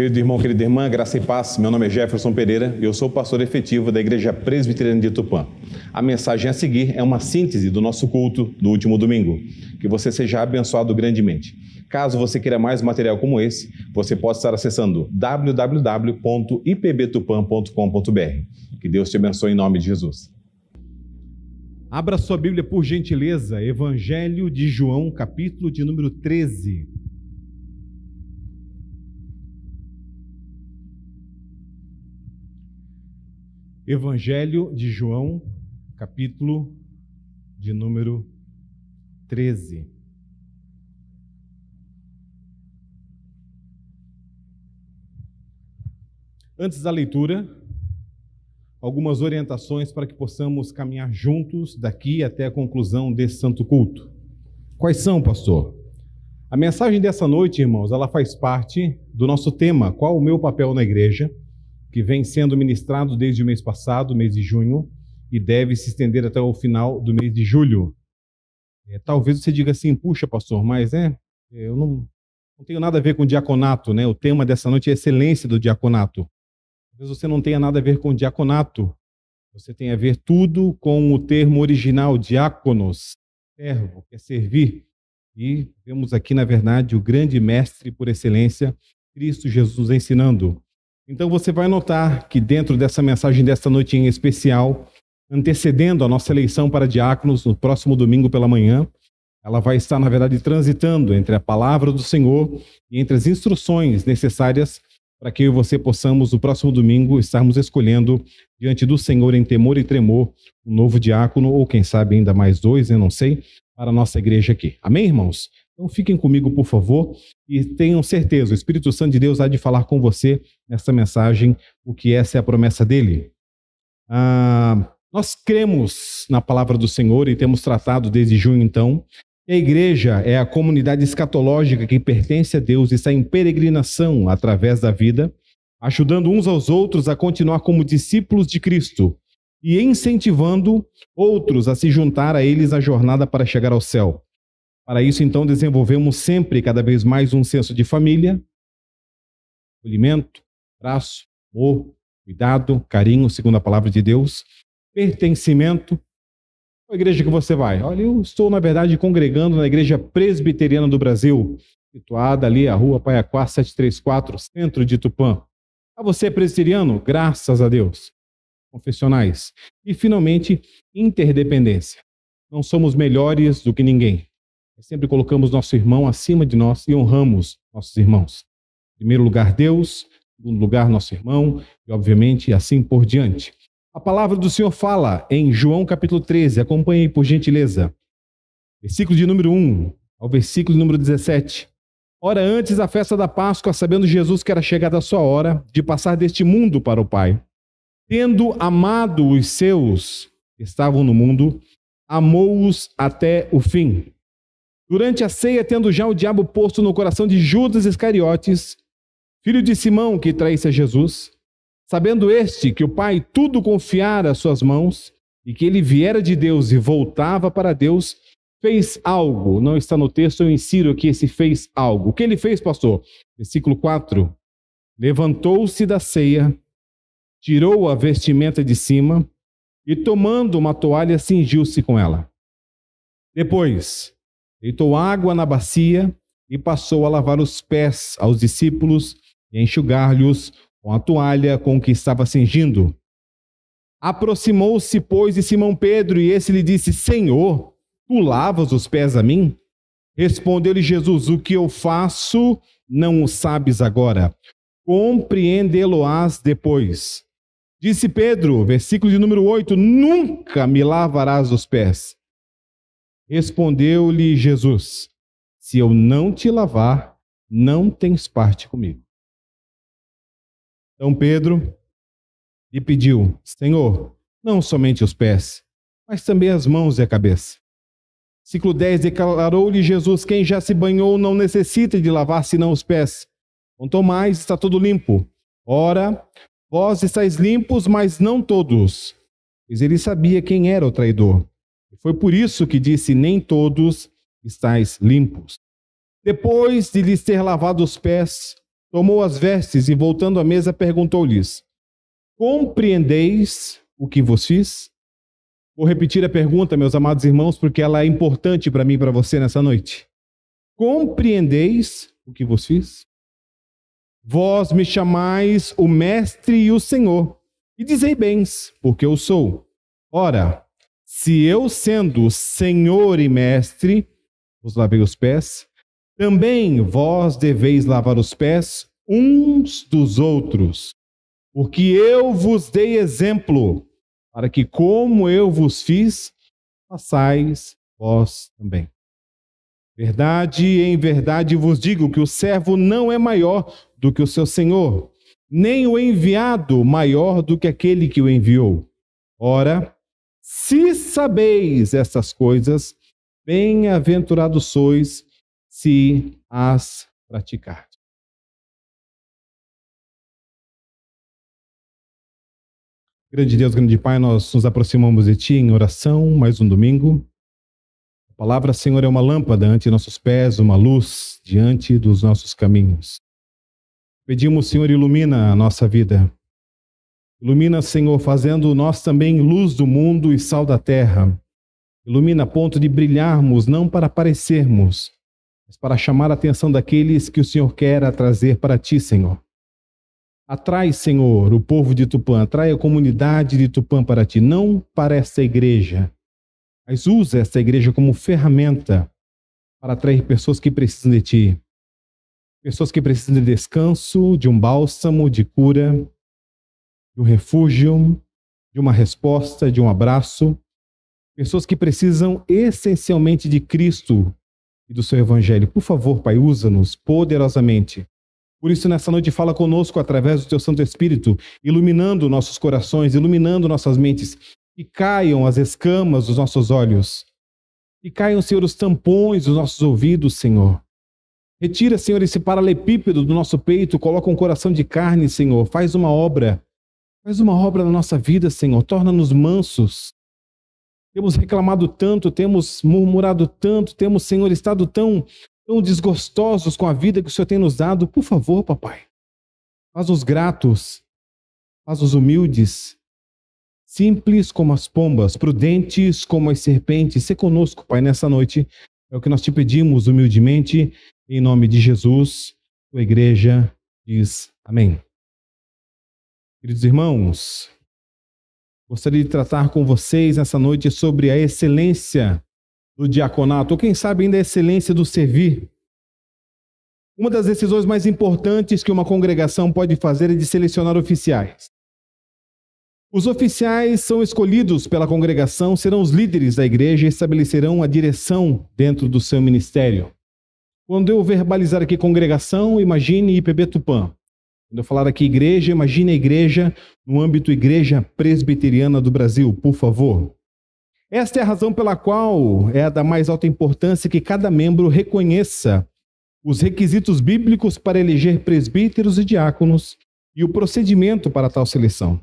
Querido irmão, querida irmã, graça e paz, meu nome é Jefferson Pereira e eu sou pastor efetivo da Igreja Presbiteriana de Tupã. A mensagem a seguir é uma síntese do nosso culto do último domingo. Que você seja abençoado grandemente. Caso você queira mais material como esse, você pode estar acessando www.ipbtupan.com.br. Que Deus te abençoe em nome de Jesus. Abra sua Bíblia, por gentileza, Evangelho de João, capítulo de número 13. Evangelho de João, capítulo de número 13. Antes da leitura, algumas orientações para que possamos caminhar juntos daqui até a conclusão desse santo culto. Quais são, pastor? A mensagem dessa noite, irmãos, ela faz parte do nosso tema, qual o meu papel na igreja, que vem sendo ministrado desde o mês passado, mês de junho, e deve se estender até o final do mês de julho. Talvez você diga assim, puxa, pastor, mas eu não tenho nada a ver com diaconato, né? O tema dessa noite é a excelência do diaconato. Talvez você não tenha nada a ver com diaconato, você tem a ver tudo com o termo original, diáconos, servo, que é servir. E vemos aqui, na verdade, o grande mestre por excelência, Cristo Jesus, nos ensinando. Então você vai notar que dentro dessa mensagem desta noite em especial, antecedendo a nossa eleição para diáconos no próximo domingo pela manhã, ela vai estar, na verdade, transitando entre a palavra do Senhor e entre as instruções necessárias para que eu e você possamos, no próximo domingo, estarmos escolhendo diante do Senhor em temor e tremor um novo diácono, ou quem sabe ainda mais dois, eu não sei, para a nossa igreja aqui. Amém, irmãos? Então fiquem comigo, por favor, e tenham certeza, o Espírito Santo de Deus há de falar com você nessa mensagem, porque essa é a promessa dele. Nós cremos na palavra do Senhor e temos tratado desde junho, então, que a igreja é a comunidade escatológica que pertence a Deus e está em peregrinação através da vida, ajudando uns aos outros a continuar como discípulos de Cristo e incentivando outros a se juntar a eles na jornada para chegar ao céu. Para isso, então, desenvolvemos sempre cada vez mais um senso de família, acolhimento, abraço, amor, cuidado, carinho, segundo a palavra de Deus, pertencimento. Qual igreja que você vai? Olha, eu estou, na verdade, congregando na Igreja Presbiteriana do Brasil, situada ali, a rua Paiaquá 734, centro de Tupã. Você é presbiteriano? Graças a Deus. Confessionais. E, finalmente, interdependência. Não somos melhores do que ninguém. Sempre colocamos nosso irmão acima de nós e honramos nossos irmãos. Em primeiro lugar, Deus. Em segundo lugar, nosso irmão. E, obviamente, assim por diante. A palavra do Senhor fala em João capítulo 13. Acompanhe, por gentileza. Versículo de número 1 ao versículo de número 17. Ora, antes da festa da Páscoa, sabendo Jesus que era chegada a sua hora de passar deste mundo para o Pai, tendo amado os seus que estavam no mundo, amou-os até o fim. Durante a ceia, tendo já o diabo posto no coração de Judas Iscariotes, filho de Simão, que traísse a Jesus, sabendo este que o Pai tudo confiara às suas mãos, e que ele viera de Deus e voltava para Deus, fez algo. Não está no texto, eu insiro que esse fez algo. O que ele fez, pastor? Versículo 4. Levantou-se da ceia, tirou a vestimenta de cima, e tomando uma toalha, cingiu-se com ela. Depois, deitou água na bacia e passou a lavar os pés aos discípulos e a enxugar-lhes com a toalha com que estava cingindo. Aproximou-se, pois, de Simão Pedro, e esse lhe disse: Senhor, tu lavas os pés a mim? Respondeu-lhe Jesus: o que eu faço não o sabes agora, compreendê-lo-ás depois. Disse Pedro, versículo de número 8, nunca me lavarás os pés. Respondeu-lhe Jesus: se eu não te lavar, não tens parte comigo. Então Pedro lhe pediu: Senhor, não somente os pés, mas também as mãos e a cabeça. Versículo 10, declarou-lhe Jesus: quem já se banhou não necessita de lavar senão os pés. Quanto mais está todo limpo. Ora, vós estáis limpos, mas não todos. Pois ele sabia quem era o traidor. E foi por isso que disse: nem todos estáis limpos. Depois de lhes ter lavado os pés, tomou as vestes e, voltando à mesa, perguntou-lhes: compreendeis o que vos fiz? Vou repetir a pergunta, meus amados irmãos, porque ela é importante para mim e para você nessa noite. Compreendeis o que vos fiz? Vós me chamais o Mestre e o Senhor, e dizei bens, porque eu sou. Ora, se eu, sendo Senhor e Mestre, vos lavei os pés, também vós deveis lavar os pés uns dos outros, porque eu vos dei exemplo, para que, como eu vos fiz, façais vós também. Verdade, em verdade vos digo que o servo não é maior do que o seu senhor, nem o enviado maior do que aquele que o enviou. Ora, se sabeis estas coisas, bem-aventurados sois se as praticardes. Grande Deus, grande Pai, nós nos aproximamos de Ti em oração, mais um domingo. A palavra, Senhor, é uma lâmpada ante nossos pés, uma luz diante dos nossos caminhos. Pedimos, Senhor, ilumina a nossa vida. Ilumina, Senhor, fazendo nós também luz do mundo e sal da terra. Ilumina a ponto de brilharmos, não para aparecermos, mas para chamar a atenção daqueles que o Senhor quer trazer para Ti, Senhor. Atrai, Senhor, o povo de Tupã, atrai a comunidade de Tupã para Ti, não para esta igreja, mas usa esta igreja como ferramenta para atrair pessoas que precisam de Ti. Pessoas que precisam de descanso, de um bálsamo, de cura, de um refúgio, de uma resposta, de um abraço. Pessoas que precisam essencialmente de Cristo e do Seu Evangelho. Por favor, Pai, usa-nos poderosamente. Por isso, nessa noite, fala conosco através do Teu Santo Espírito, iluminando nossos corações, iluminando nossas mentes, que caiam as escamas dos nossos olhos, que caiam, Senhor, os tampões dos nossos ouvidos, Senhor. Retira, Senhor, esse paralelepípedo do nosso peito, coloca um coração de carne, Senhor. Faz uma obra na nossa vida, Senhor. Torna-nos mansos. Temos reclamado tanto, temos murmurado tanto, temos, Senhor, estado tão desgostosos com a vida que o Senhor tem nos dado. Por favor, papai, faz-nos gratos, faz-nos humildes, simples como as pombas, prudentes como as serpentes. Sê conosco, Pai, nessa noite. É o que nós te pedimos humildemente, em nome de Jesus. A igreja diz amém. Queridos irmãos, gostaria de tratar com vocês nessa noite sobre a excelência do diaconato, ou quem sabe ainda a excelência do servir. Uma das decisões mais importantes que uma congregação pode fazer é de selecionar oficiais. Os oficiais são escolhidos pela congregação, serão os líderes da igreja e estabelecerão a direção dentro do seu ministério. Quando eu verbalizar aqui congregação, imagine IPB Tupã. Quando eu falar aqui igreja, imagine a igreja no âmbito Igreja Presbiteriana do Brasil, por favor. Esta é a razão pela qual é a da mais alta importância que cada membro reconheça os requisitos bíblicos para eleger presbíteros e diáconos e o procedimento para tal seleção.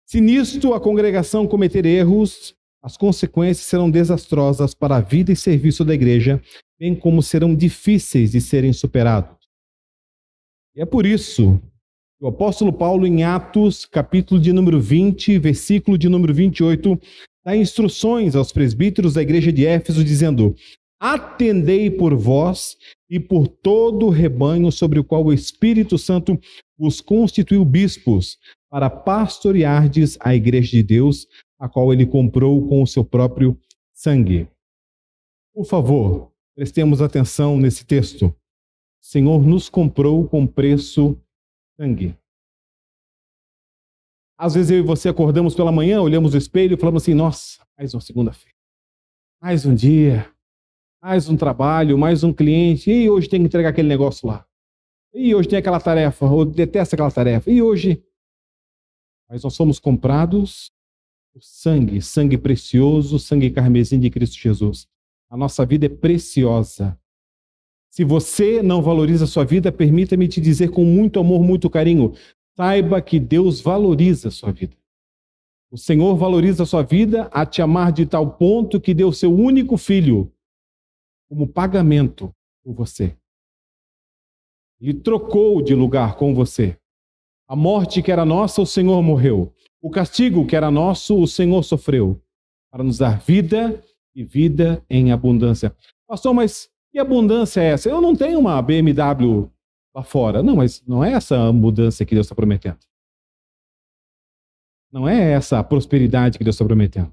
Se nisto a congregação cometer erros, as consequências serão desastrosas para a vida e serviço da igreja, bem como serão difíceis de serem superados. E é por isso que o apóstolo Paulo, em Atos, capítulo de número 20, versículo de número 28, dá instruções aos presbíteros da igreja de Éfeso, dizendo: atendei por vós e por todo o rebanho sobre o qual o Espírito Santo vos constituiu bispos, para pastoreardes a igreja de Deus, a qual ele comprou com o seu próprio sangue. Por favor, prestemos atenção nesse texto. O Senhor nos comprou com preço sangue. Às vezes eu e você acordamos pela manhã, olhamos no espelho e falamos assim: nossa, mais uma segunda-feira, mais um dia, mais um trabalho, mais um cliente, e hoje tem que entregar aquele negócio lá, e hoje tem aquela tarefa, ou detesta aquela tarefa, e hoje... Mas nós somos comprados por sangue, sangue precioso, sangue carmesim de Cristo Jesus. A nossa vida é preciosa. Se você não valoriza a sua vida, permita-me te dizer com muito amor, muito carinho, saiba que Deus valoriza a sua vida. O Senhor valoriza a sua vida a te amar de tal ponto que deu seu único filho como pagamento por você. Ele trocou de lugar com você. A morte que era nossa, o Senhor morreu. O castigo que era nosso, o Senhor sofreu, para nos dar vida e vida em abundância. Pastor, mas que abundância é essa? Eu não tenho uma BMW lá fora. Não, mas não é essa a abundância que Deus está prometendo. Não é essa a prosperidade que Deus está prometendo.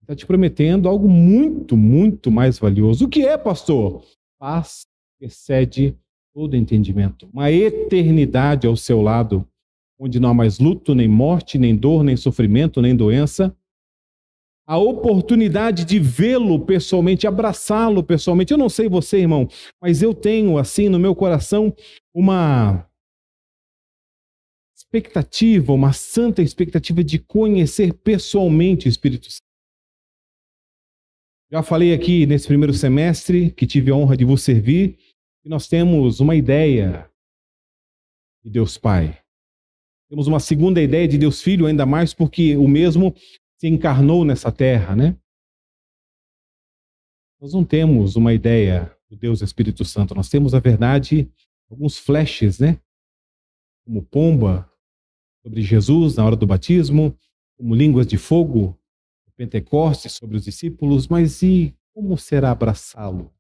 Está te prometendo algo muito, muito mais valioso. O que é, pastor? Paz que excede todo entendimento. Uma eternidade ao seu lado, onde não há mais luto, nem morte, nem dor, nem sofrimento, nem doença. A oportunidade de vê-lo pessoalmente, abraçá-lo pessoalmente. Eu não sei você, irmão, mas eu tenho, assim, no meu coração, uma expectativa, uma santa expectativa de conhecer pessoalmente o Espírito Santo. Já falei aqui nesse primeiro semestre, que tive a honra de vos servir, que nós temos uma ideia de Deus Pai. Temos uma segunda ideia de Deus Filho, ainda mais porque o mesmo se encarnou nessa terra, né? Nós não temos uma ideia do Deus Espírito Santo, nós temos, na verdade, alguns flashes, né? Como pomba sobre Jesus na hora do batismo, como línguas de fogo, Pentecostes sobre os discípulos, mas e como será abraçá-lo?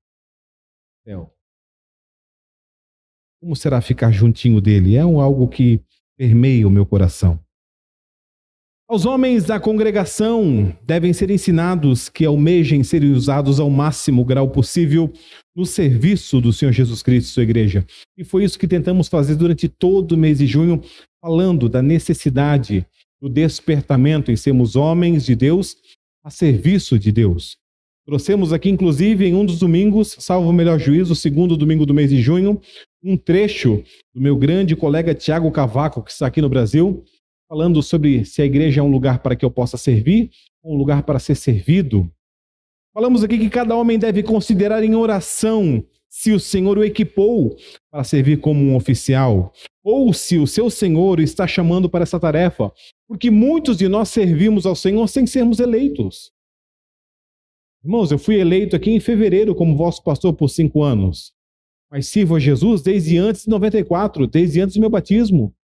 Como será ficar juntinho dele? É algo que permeia o meu coração. Os homens da congregação devem ser ensinados que almejem ser usados ao máximo grau possível no serviço do Senhor Jesus Cristo e sua igreja. E foi isso que tentamos fazer durante todo o mês de junho, falando da necessidade do despertamento em sermos homens de Deus a serviço de Deus. Trouxemos aqui, inclusive, em um dos domingos, salvo o melhor juízo, o segundo domingo do mês de junho, um trecho do meu grande colega Tiago Cavaco, que está aqui no Brasil, falando sobre se a igreja é um lugar para que eu possa servir ou um lugar para ser servido. Falamos aqui que cada homem deve considerar em oração se o Senhor o equipou para servir como um oficial, ou se o seu Senhor o está chamando para essa tarefa, porque muitos de nós servimos ao Senhor sem sermos eleitos. Irmãos, eu fui eleito aqui em fevereiro como vosso pastor por 5 anos, mas sirvo a Jesus desde antes de 94, desde antes do meu batismo.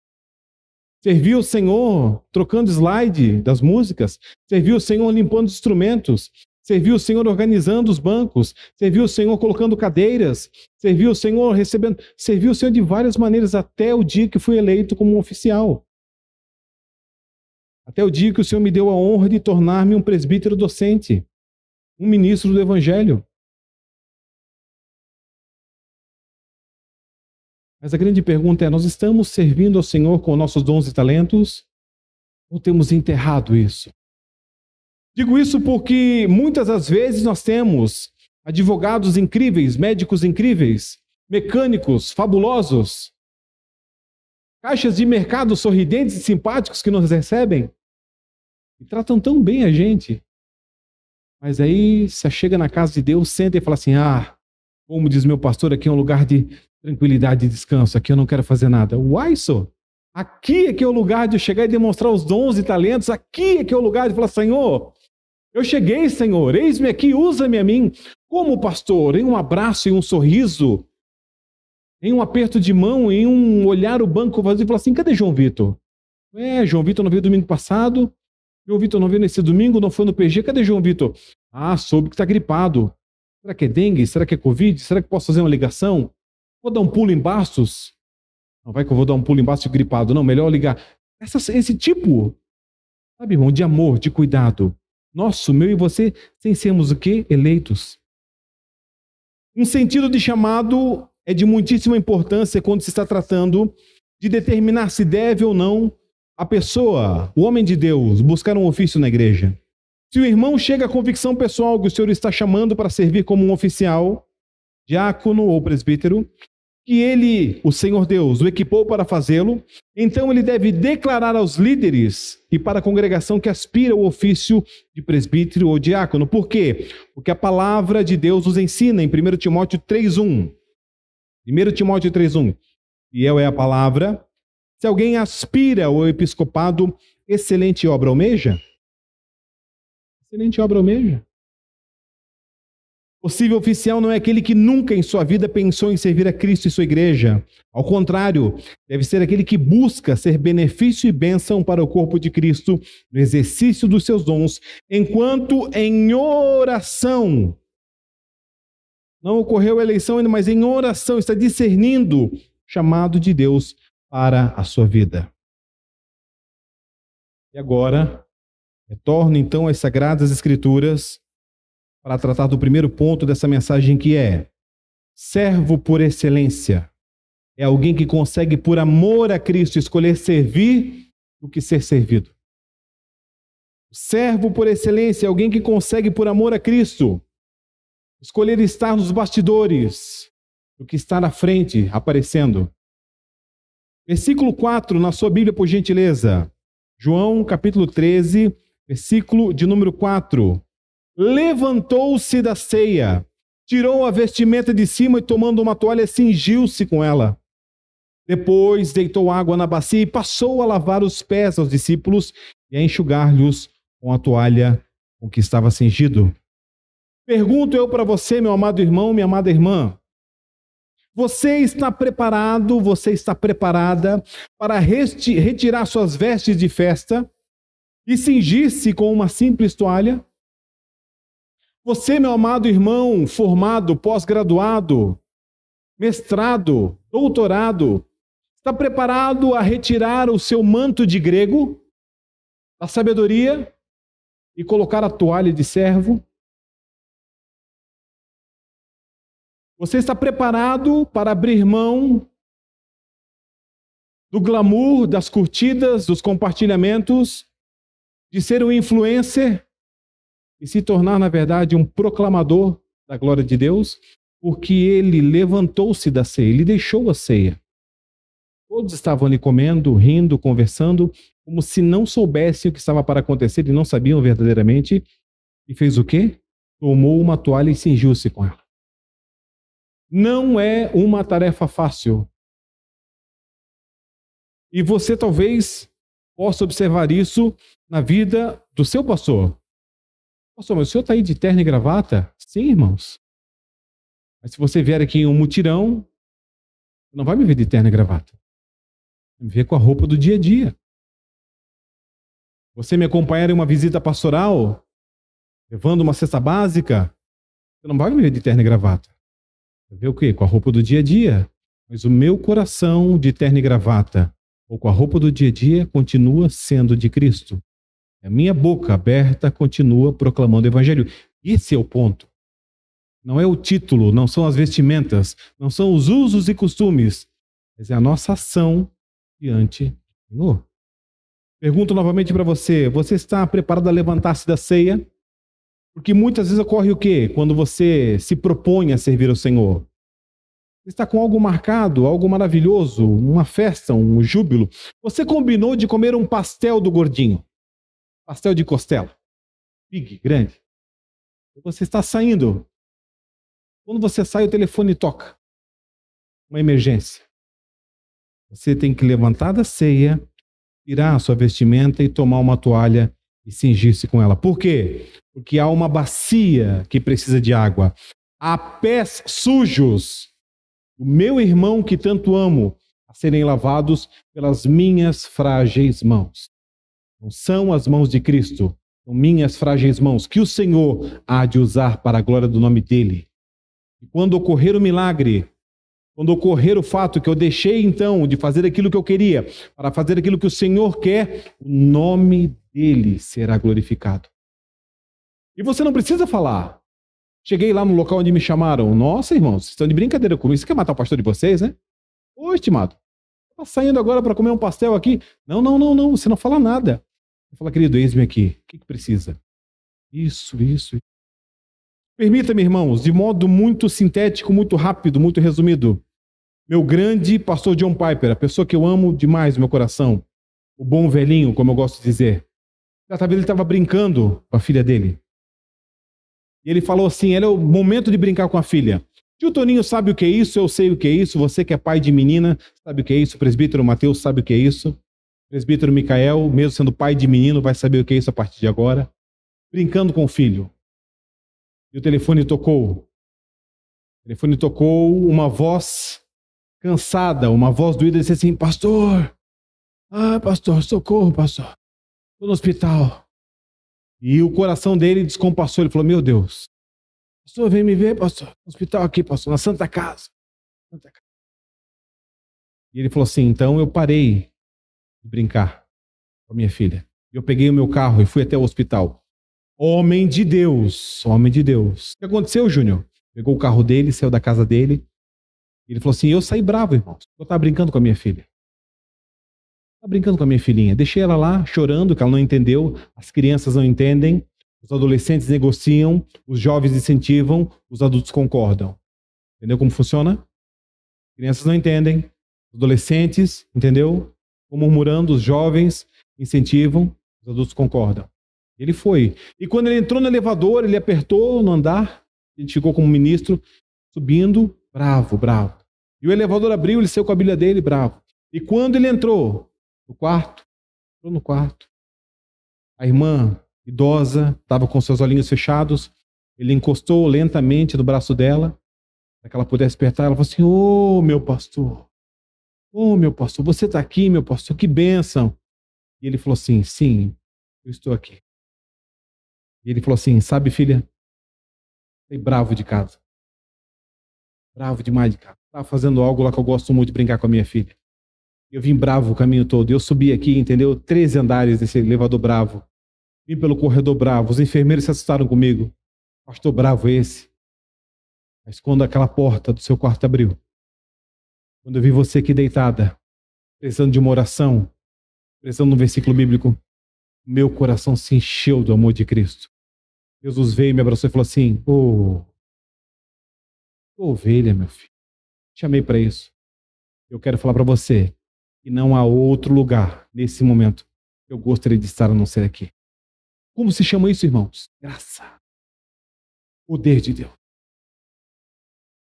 Servi o Senhor trocando slide das músicas, servi o Senhor limpando os instrumentos, servi o Senhor organizando os bancos, servi o Senhor colocando cadeiras, servi o Senhor recebendo, servi o Senhor de várias maneiras até o dia que fui eleito como um oficial. Até o dia que o Senhor me deu a honra de tornar-me um presbítero docente, um ministro do Evangelho. Mas a grande pergunta é, nós estamos servindo ao Senhor com nossos dons e talentos? Ou temos enterrado isso? Digo isso porque muitas das vezes nós temos advogados incríveis, médicos incríveis, mecânicos fabulosos, caixas de mercado sorridentes e simpáticos que nos recebem e tratam tão bem a gente. Mas aí você chega na casa de Deus, senta e fala assim, como diz meu pastor, aqui é um lugar de tranquilidade e descanso, aqui eu não quero fazer nada. Uai, só, aqui é que é o lugar de eu chegar e demonstrar os dons e talentos, aqui é que é o lugar de falar, Senhor, eu cheguei, Senhor, eis-me aqui, usa-me a mim. Como pastor, em um abraço, em um sorriso, em um aperto de mão, em um olhar o banco vazio e falar assim, cadê João Vitor? João Vitor não veio domingo passado, João Vitor não veio nesse domingo, não foi no PG, cadê João Vitor? Soube que está gripado. Será que é dengue? Será que é Covid? Será que posso fazer uma ligação? Vou dar um pulo em Bastos? Não vai que eu vou dar um pulo em Bastos gripado, não, melhor ligar. Esse tipo, sabe, irmão, de amor, de cuidado. Nosso, meu e você, sem sermos o quê? Eleitos. Um sentido de chamado é de muitíssima importância quando se está tratando de determinar se deve ou não a pessoa, o homem de Deus, buscar um ofício na igreja. Se o irmão chega à convicção pessoal que o Senhor está chamando para servir como um oficial, diácono ou presbítero, que ele, o Senhor Deus, o equipou para fazê-lo, então ele deve declarar aos líderes e para a congregação que aspira ao ofício de presbítero ou diácono. Por quê? Porque a palavra de Deus nos ensina em 1 Timóteo 3:1. 1 Timóteo 3:1. Fiel é a palavra. Se alguém aspira ao episcopado, excelente obra almeja. Excelente obra almeja. Possível oficial não é aquele que nunca em sua vida pensou em servir a Cristo e sua igreja. Ao contrário, deve ser aquele que busca ser benefício e bênção para o corpo de Cristo no exercício dos seus dons, enquanto em oração. Não ocorreu a eleição ainda, mas em oração está discernindo o chamado de Deus para a sua vida. E agora, retorno então às Sagradas Escrituras para tratar do primeiro ponto dessa mensagem, que é: servo por excelência. É alguém que consegue, por amor a Cristo, escolher servir do que ser servido. Servo por excelência é alguém que consegue, por amor a Cristo, escolher estar nos bastidores do que estar à frente, aparecendo. Versículo 4, na sua Bíblia, por gentileza. João, capítulo 13, versículo de número 4. Levantou-se da ceia, tirou a vestimenta de cima e, tomando uma toalha, cingiu-se com ela. Depois deitou água na bacia e passou a lavar os pés aos discípulos e a enxugar-lhes com a toalha com que estava cingido. Pergunto eu para você, meu amado irmão, minha amada irmã: você está preparado, você está preparada para retirar suas vestes de festa e cingir-se com uma simples toalha? Você, meu amado irmão, formado, pós-graduado, mestrado, doutorado, está preparado a retirar o seu manto de grego, a sabedoria, e colocar a toalha de servo? Você está preparado para abrir mão do glamour, das curtidas, dos compartilhamentos, de ser um influencer e se tornar, na verdade, um proclamador da glória de Deus? Porque ele levantou-se da ceia, ele deixou a ceia. Todos estavam ali comendo, rindo, conversando, como se não soubessem o que estava para acontecer e não sabiam verdadeiramente. E fez o quê? Tomou uma toalha e cingiu-se com ela. Não é uma tarefa fácil. E você talvez possa observar isso na vida do seu pastor. Pastor, mas o senhor está aí de terno e gravata? Sim, irmãos. Mas se você vier aqui em um mutirão, não vai me ver de terno e gravata. Vai me ver com a roupa do dia a dia. Você me acompanhar em uma visita pastoral, levando uma cesta básica, você não vai me ver de terno e gravata. Vai ver o quê? Com a roupa do dia a dia. Mas o meu coração de terno e gravata, ou com a roupa do dia a dia, continua sendo de Cristo. A minha boca aberta continua proclamando o Evangelho. Esse é o ponto. Não é o título, não são as vestimentas, não são os usos e costumes, mas é a nossa ação diante do Senhor. Pergunto novamente para você: você está preparado a levantar-se da ceia? Porque muitas vezes ocorre o quê? Quando você se propõe a servir ao Senhor. Você está com algo marcado, algo maravilhoso, uma festa, um júbilo. Você combinou de comer um pastel do gordinho. Pastel de costela. Big, grande. Você está saindo. Quando você sai, o telefone toca. Uma emergência. Você tem que levantar da ceia, tirar a sua vestimenta e tomar uma toalha e cingir-se com ela. Por quê? Porque há uma bacia que precisa de água. Há pés sujos, o meu irmão que tanto amo, a serem lavados pelas minhas frágeis mãos. Não são as mãos de Cristo, são minhas frágeis mãos, que o Senhor há de usar para a glória do nome dEle. E quando ocorrer o milagre, quando ocorrer o fato que eu deixei então de fazer aquilo que eu queria, para fazer aquilo que o Senhor quer, o nome dEle será glorificado. E você não precisa falar. Cheguei lá no local onde me chamaram. Nossa, irmãos, vocês estão de brincadeira comigo. Você quer matar o pastor de vocês, né? Ô, estimado, está saindo agora para comer um pastel aqui? Não, você não fala nada. Fala, querido, eis-me aqui. O que precisa? Isso. Permita-me, irmãos, de modo muito sintético, muito rápido, muito resumido. Meu grande pastor John Piper, a pessoa que eu amo demais no meu coração, o bom velhinho, como eu gosto de dizer. Certa vez ele estava brincando com a filha dele. E ele falou assim, era o momento de brincar com a filha. Tio Toninho sabe o que é isso, eu sei o que é isso, você que é pai de menina, sabe o que é isso, o presbítero Mateus sabe o que é isso. Presbítero Micael, mesmo sendo pai de menino, vai saber o que é isso a partir de agora. Brincando com o filho. E o telefone tocou. telefone tocou, uma voz cansada, uma voz doída, disse assim: pastor, pastor, socorro, pastor, estou no hospital. E o coração dele descompassou, ele falou: meu Deus, pastor, vem me ver, pastor, no hospital aqui, pastor, na Santa Casa. E ele falou assim: então eu parei de brincar com a minha filha. Eu peguei o meu carro e fui até o hospital. Homem de Deus, homem de Deus. O que aconteceu, Júnior? Pegou o carro dele, saiu da casa dele. Ele falou assim: eu saí bravo, irmão. Eu estava brincando com a minha filha. Estava brincando com a minha filhinha. Deixei ela lá, chorando, que ela não entendeu. As crianças não entendem. Os adolescentes negociam. Os jovens incentivam. Os adultos concordam. Entendeu como funciona? Crianças não entendem. Adolescentes, entendeu? Murmurando, os jovens incentivam. Os adultos concordam. Ele foi. E quando ele entrou no elevador, ele apertou no andar. Ele ficou como ministro, subindo, bravo, bravo. E o elevador abriu, ele saiu com a Bíblia dele, bravo. E quando ele entrou no quarto, a irmã idosa estava com seus olhinhos fechados. Ele encostou lentamente no braço dela, para que ela pudesse apertar. Ela falou assim: ô meu pastor, você está aqui, meu pastor, que bênção. E ele falou assim: sim, eu estou aqui. E ele falou assim: sabe, filha, saí bravo de casa. Bravo demais de casa. Estava fazendo algo lá que eu gosto muito de brincar com a minha filha. Eu vim bravo o caminho todo. Eu subi aqui, entendeu? 13 andares desse elevador bravo. Vim pelo corredor bravo. Os enfermeiros se assustaram comigo. Pastor bravo esse. Mas quando aquela porta do seu quarto abriu, quando eu vi você aqui deitada, precisando de uma oração, precisando de um versículo bíblico, meu coração se encheu do amor de Cristo. Jesus veio, me abraçou e falou assim: ovelha, meu filho, chamei para isso. Eu quero falar para você que não há outro lugar nesse momento que eu gostaria de estar a não ser aqui. Como se chama isso, irmãos? Graça. Poder de Deus.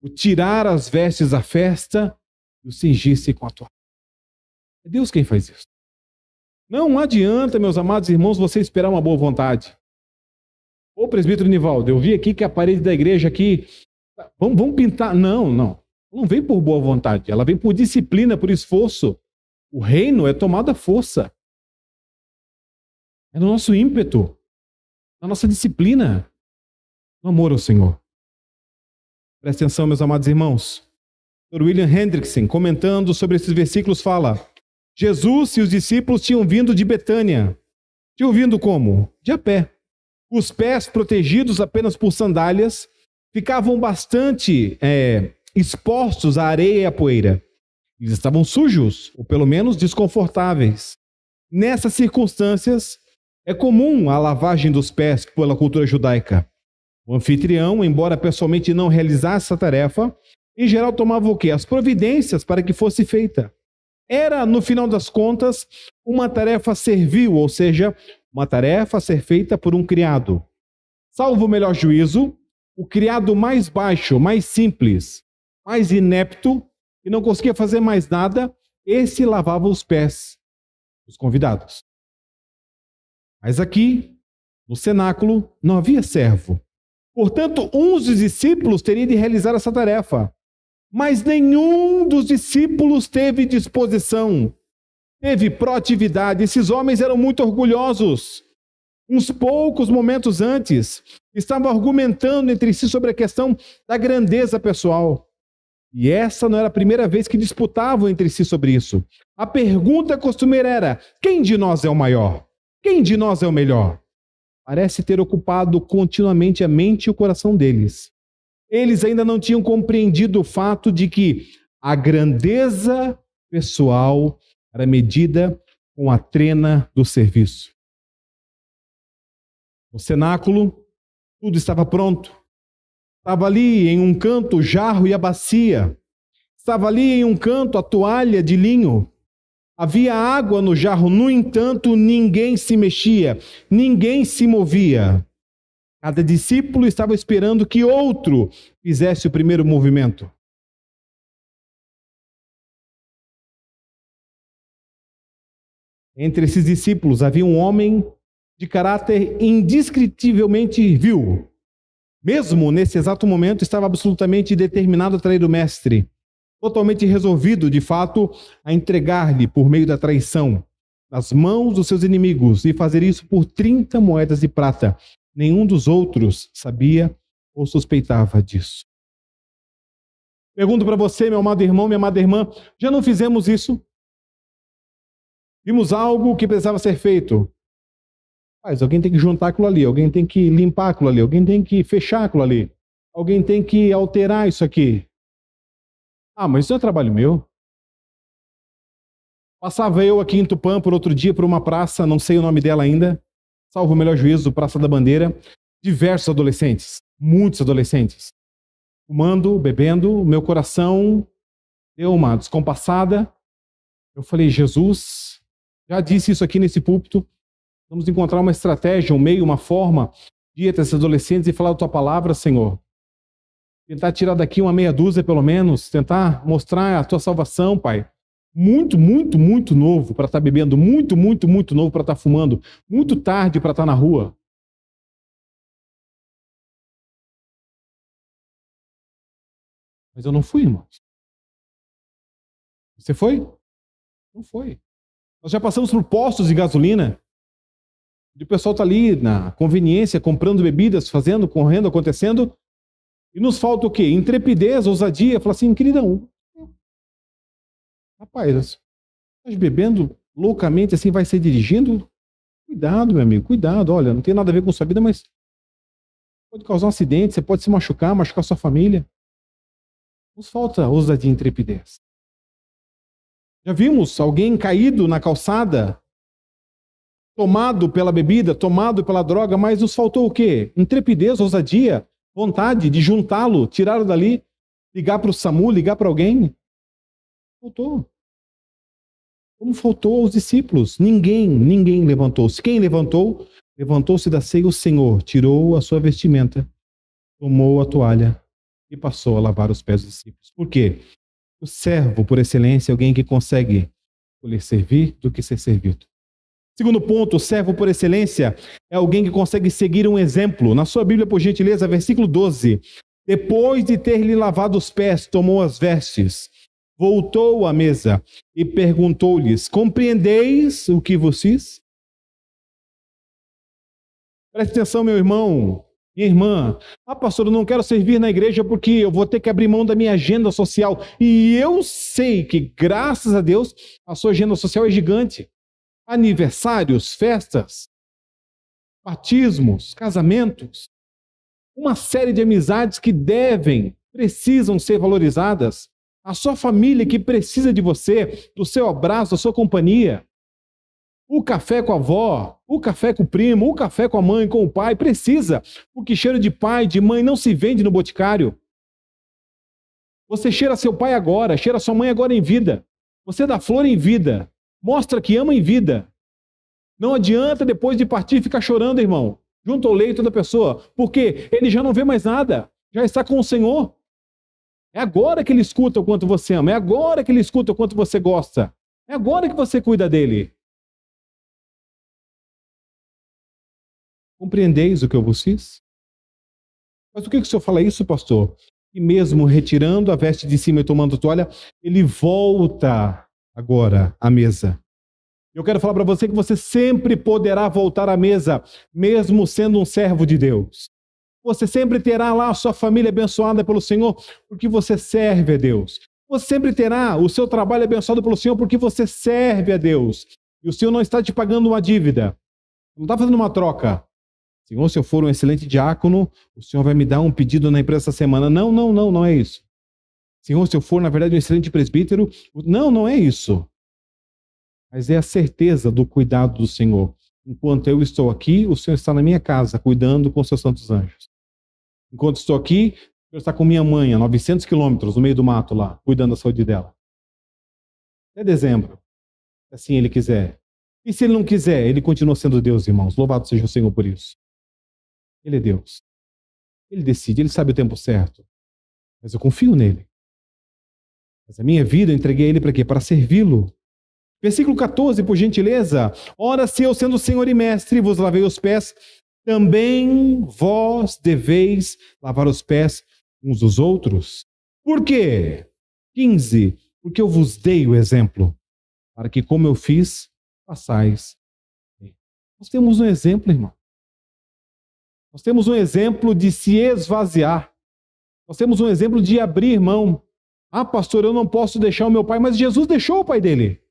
O tirar as vestes da festa e o cingir-se com a tua. É Deus quem faz isso. Não adianta, meus amados irmãos, você esperar uma boa vontade. Ô presbítero Nivaldo, eu vi aqui que a parede da igreja aqui, vamos pintar. Não vem por boa vontade, ela vem por disciplina, por esforço. O reino é tomado à força. É no nosso ímpeto, na nossa disciplina, no amor ao Senhor. Presta atenção, meus amados irmãos. O William Hendrickson, comentando sobre esses versículos, fala: Jesus e os discípulos tinham vindo de Betânia. Tinham vindo como? De a pé. Os pés protegidos apenas por sandálias ficavam bastante expostos à areia e à poeira. Eles estavam sujos, ou pelo menos desconfortáveis. Nessas circunstâncias, é comum a lavagem dos pés pela cultura judaica. O anfitrião, embora pessoalmente não realizasse essa tarefa, em geral tomava o quê? As providências para que fosse feita. Era, no final das contas, uma tarefa servil, ou seja, uma tarefa a ser feita por um criado. Salvo o melhor juízo, o criado mais baixo, mais simples, mais inepto, e não conseguia fazer mais nada, esse lavava os pés dos convidados. Mas aqui, no cenáculo, não havia servo. Portanto, um dos discípulos teria de realizar essa tarefa. Mas nenhum dos discípulos teve disposição, teve proatividade. Esses homens eram muito orgulhosos. Uns poucos momentos antes, estavam argumentando entre si sobre a questão da grandeza pessoal. E essa não era a primeira vez que disputavam entre si sobre isso. A pergunta costumeira era: quem de nós é o maior? Quem de nós é o melhor? Parece ter ocupado continuamente a mente e o coração deles. Eles ainda não tinham compreendido o fato de que a grandeza pessoal era medida com a trena do serviço. No cenáculo, tudo estava pronto. Estava ali em um canto o jarro e a bacia. Estava ali em um canto a toalha de linho. Havia água no jarro, no entanto, ninguém se mexia, ninguém se movia. Cada discípulo estava esperando que outro fizesse o primeiro movimento. Entre esses discípulos havia um homem de caráter indescritivelmente vil. Mesmo nesse exato momento, estava absolutamente determinado a trair o mestre, totalmente resolvido, de fato, a entregar-lhe, por meio da traição, nas mãos dos seus inimigos, e fazer isso por 30 moedas de prata. Nenhum dos outros sabia ou suspeitava disso. Pergunto para você, meu amado irmão, minha amada irmã, já não fizemos isso? Vimos algo que precisava ser feito. Mas alguém tem que juntar aquilo ali, alguém tem que limpar aquilo ali, alguém tem que fechar aquilo ali, alguém tem que alterar isso aqui. Ah, mas isso é trabalho meu. Passava eu aqui em Tupã por outro dia por uma praça, não sei o nome dela ainda, salvo o melhor juízo, Praça da Bandeira, diversos adolescentes, muitos adolescentes, fumando, bebendo, meu coração deu uma descompassada. Eu falei, Jesus, já disse isso aqui nesse púlpito, vamos encontrar uma estratégia, um meio, uma forma de ir até esses adolescentes e falar a tua palavra, Senhor. Tentar tirar daqui uma meia dúzia, pelo menos, tentar mostrar a tua salvação, Pai. Muito, muito, muito novo para estar bebendo, muito, muito, muito novo para estar fumando, muito tarde para estar na rua. Mas eu não fui, irmãos. Você foi? Não foi. Nós já passamos por postos de gasolina, e o pessoal está ali na conveniência, comprando bebidas, fazendo, correndo, acontecendo, e nos falta o quê? Intrepidez, ousadia. Fala assim, queridão, rapaz, estás bebendo loucamente assim, vai ser dirigindo? Cuidado, meu amigo, cuidado. Olha, não tem nada a ver com sua vida, mas pode causar um acidente, você pode se machucar, machucar sua família. Nos falta ousadia e intrepidez. Já vimos alguém caído na calçada, tomado pela bebida, tomado pela droga, mas nos faltou o quê? Intrepidez, ousadia, vontade de juntá-lo, tirá-lo dali, ligar para o SAMU, ligar para alguém. Faltou. Como faltou aos discípulos. Ninguém levantou-se. Quem levantou? Levantou-se da ceia o Senhor, tirou a sua vestimenta, tomou a toalha e passou a lavar os pés dos discípulos. Por quê? O servo, por excelência, é alguém que consegue escolher servir do que ser servido. Segundo ponto, o servo por excelência é alguém que consegue seguir um exemplo. Na sua Bíblia, por gentileza, versículo 12. Depois de ter-lhe lavado os pés, tomou as vestes, voltou à mesa e perguntou-lhes, compreendeis o que vos fiz? Preste atenção, meu irmão, minha irmã. Ah, pastor, eu não quero servir na igreja porque eu vou ter que abrir mão da minha agenda social. E eu sei que, graças a Deus, a sua agenda social é gigante. Aniversários, festas, batismos, casamentos, uma série de amizades que precisam ser valorizadas. A sua família que precisa de você, do seu abraço, da sua companhia. O café com a avó, o café com o primo, o café com a mãe, com o pai, precisa. Porque cheiro de pai, de mãe não se vende no boticário. Você cheira seu pai agora, cheira sua mãe agora em vida. Você dá flor em vida. Mostra que ama em vida. Não adianta depois de partir ficar chorando, irmão, junto ao leito da pessoa, porque ele já não vê mais nada, já está com o Senhor. É agora que ele escuta o quanto você ama, é agora que ele escuta o quanto você gosta, é agora que você cuida dele. Compreendeis o que eu vos fiz? Mas por que o senhor fala isso, pastor? E mesmo retirando a veste de cima e tomando toalha, ele volta agora à mesa. Eu quero falar para você que você sempre poderá voltar à mesa, mesmo sendo um servo de Deus. Você sempre terá lá a sua família abençoada pelo Senhor, porque você serve a Deus. Você sempre terá o seu trabalho abençoado pelo Senhor, porque você serve a Deus. E o Senhor não está te pagando uma dívida. Não está fazendo uma troca. Senhor, se eu for um excelente diácono, o Senhor vai me dar um pedido na empresa essa semana. Não é isso. Senhor, se eu for, na verdade, um excelente presbítero, não é isso. Mas é a certeza do cuidado do Senhor. Enquanto eu estou aqui, o Senhor está na minha casa, cuidando com seus santos anjos. Enquanto estou aqui, o Senhor está com minha mãe, a 900 quilômetros, no meio do mato lá, cuidando da saúde dela. Até dezembro, se assim Ele quiser. E se Ele não quiser, Ele continua sendo Deus, irmãos. Louvado seja o Senhor por isso. Ele é Deus. Ele decide, Ele sabe o tempo certo. Mas eu confio nele. Mas a minha vida eu entreguei a Ele para quê? Para servi-lo. Versículo 14, por gentileza. Ora, se eu, sendo Senhor e Mestre, vos lavei os pés, também vós deveis lavar os pés uns dos outros. Por quê? 15. Porque eu vos dei o exemplo, para que, como eu fiz, façais. Nós temos um exemplo, irmão. Nós temos um exemplo de se esvaziar. Nós temos um exemplo de abrir mão. Ah, pastor, eu não posso deixar o meu pai, mas Jesus deixou o pai dele.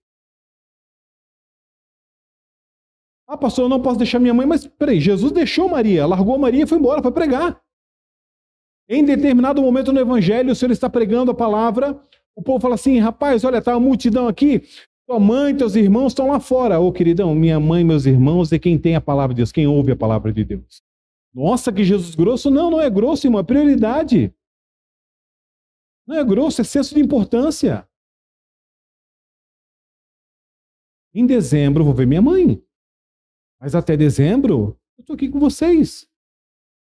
Ah, pastor, eu não posso deixar minha mãe, mas peraí, Jesus deixou Maria, largou Maria e foi embora, foi pregar. Em determinado momento no evangelho, o Senhor está pregando a palavra, o povo fala assim, rapaz, olha, está uma multidão aqui, tua mãe, teus irmãos estão lá fora. Ô, queridão, minha mãe, meus irmãos é quem tem a palavra de Deus, quem ouve a palavra de Deus. Nossa, que Jesus grosso. Não, não é grosso, irmão, é prioridade. Não é grosso, é senso de importância. Em dezembro eu vou ver minha mãe. Mas até dezembro, eu estou aqui com vocês.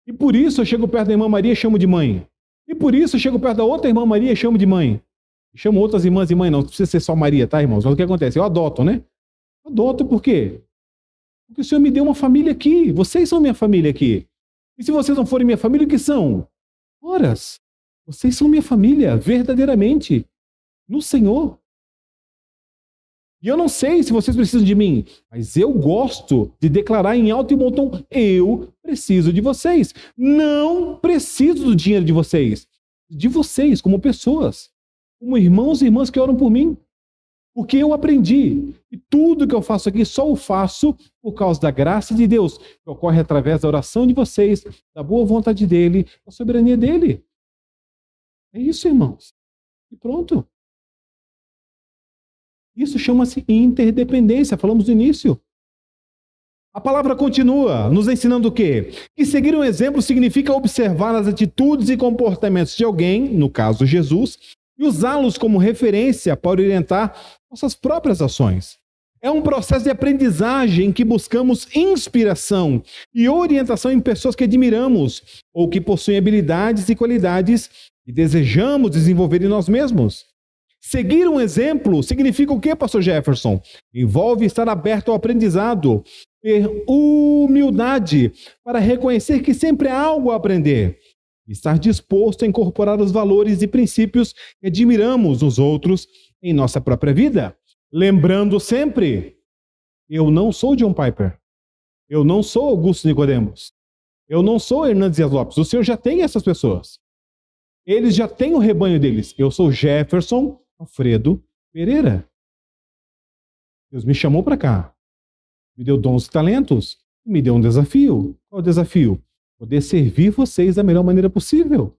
E por isso eu chego perto da irmã Maria e chamo de mãe. E por isso eu chego perto da outra irmã Maria e chamo de mãe. Chamo outras irmãs de mãe, não precisa ser só Maria, tá, irmãos? Mas o que acontece? Eu adoto, né? Adoto por quê? Porque o Senhor me deu uma família aqui. Vocês são minha família aqui. E se vocês não forem minha família, o que são? Horas. Vocês são minha família, verdadeiramente. No Senhor. E eu não sei se vocês precisam de mim, mas eu gosto de declarar em alto e bom tom, eu preciso de vocês. Não preciso do dinheiro de vocês como pessoas, como irmãos e irmãs que oram por mim. Porque eu aprendi, e tudo que eu faço aqui só o faço por causa da graça de Deus, que ocorre através da oração de vocês, da boa vontade dEle, da soberania dEle. É isso, irmãos. E pronto. Isso chama-se interdependência, falamos no início. A palavra continua nos ensinando o quê? Que seguir um exemplo significa observar as atitudes e comportamentos de alguém, no caso Jesus, e usá-los como referência para orientar nossas próprias ações. É um processo de aprendizagem em que buscamos inspiração e orientação em pessoas que admiramos ou que possuem habilidades e qualidades que desejamos desenvolver em nós mesmos. Seguir um exemplo significa o quê, pastor Jefferson? Envolve estar aberto ao aprendizado, ter humildade para reconhecer que sempre há algo a aprender, estar disposto a incorporar os valores e princípios que admiramos nos outros em nossa própria vida. Lembrando sempre, eu não sou John Piper, eu não sou Augusto Nicodemos, eu não sou Hernandes Dias Lopes, o Senhor já tem essas pessoas. Eles já têm o rebanho deles. Eu sou Jefferson Alfredo Pereira. Deus me chamou para cá. Me deu dons e talentos. Me deu um desafio. Qual é o desafio? Poder servir vocês da melhor maneira possível.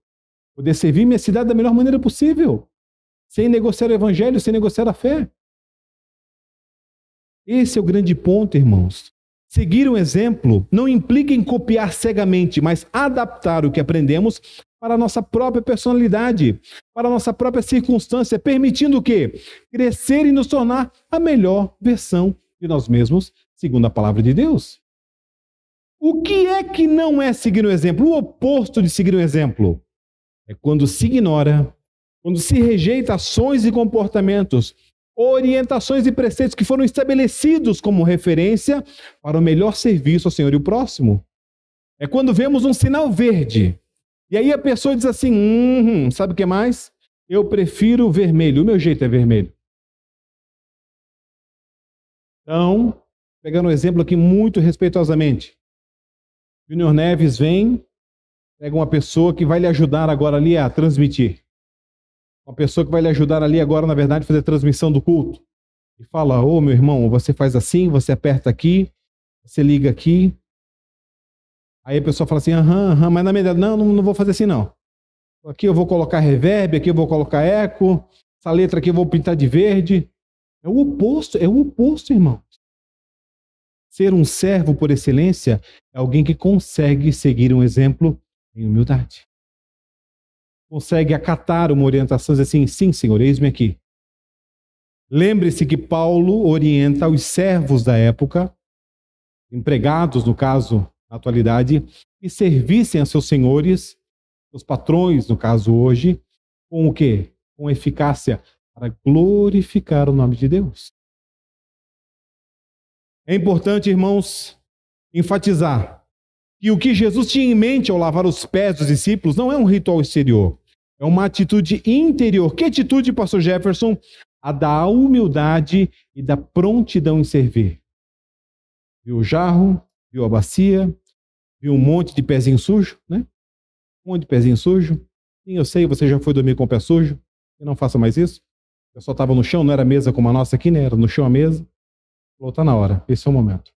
Poder servir minha cidade da melhor maneira possível. Sem negociar o evangelho, sem negociar a fé. Esse é o grande ponto, irmãos. Seguir um exemplo não implica em copiar cegamente, mas adaptar o que aprendemos para a nossa própria personalidade, para a nossa própria circunstância, permitindo o quê? Crescer e nos tornar a melhor versão de nós mesmos, segundo a palavra de Deus. O que é que não é seguir um exemplo? O oposto de seguir um exemplo é quando se ignora, quando se rejeita ações e comportamentos, orientações e preceitos que foram estabelecidos como referência para o melhor serviço ao Senhor e ao próximo. É quando vemos um sinal verde, e aí a pessoa diz assim, sabe o que mais? Eu prefiro vermelho, o meu jeito é vermelho. Então, pegando um exemplo aqui muito respeitosamente, Júnior Neves vem, pega uma pessoa que vai lhe ajudar agora ali a transmitir. Uma pessoa que vai lhe ajudar ali agora, na verdade, a fazer a transmissão do culto. E fala, ô meu irmão, você faz assim, você aperta aqui, você liga aqui. Aí a pessoa fala assim, mas na verdade, não vou fazer assim não. Aqui eu vou colocar reverb, aqui eu vou colocar eco, essa letra aqui eu vou pintar de verde. É o oposto, irmão. Ser um servo por excelência é alguém que consegue seguir um exemplo em humildade. Consegue acatar uma orientação e dizer assim, sim, Senhor, eis-me aqui. Lembre-se que Paulo orienta os servos da época, empregados, no caso, na atualidade, que servissem a seus senhores, seus patrões, no caso hoje, com o quê? Com eficácia, para glorificar o nome de Deus. É importante, irmãos, enfatizar que o que Jesus tinha em mente ao lavar os pés dos discípulos não é um ritual exterior, é uma atitude interior. Que atitude, pastor Jefferson? A da humildade e da prontidão em servir. Viu o jarro, viu a bacia, viu um monte de pezinho sujo, né? Um monte de pezinho sujo. Sim, eu sei, você já foi dormir com o pé sujo. E não faça mais isso. Eu só estava no chão, não era mesa como a nossa aqui, né? Era no chão a mesa. Falou, tá na hora, esse é o momento.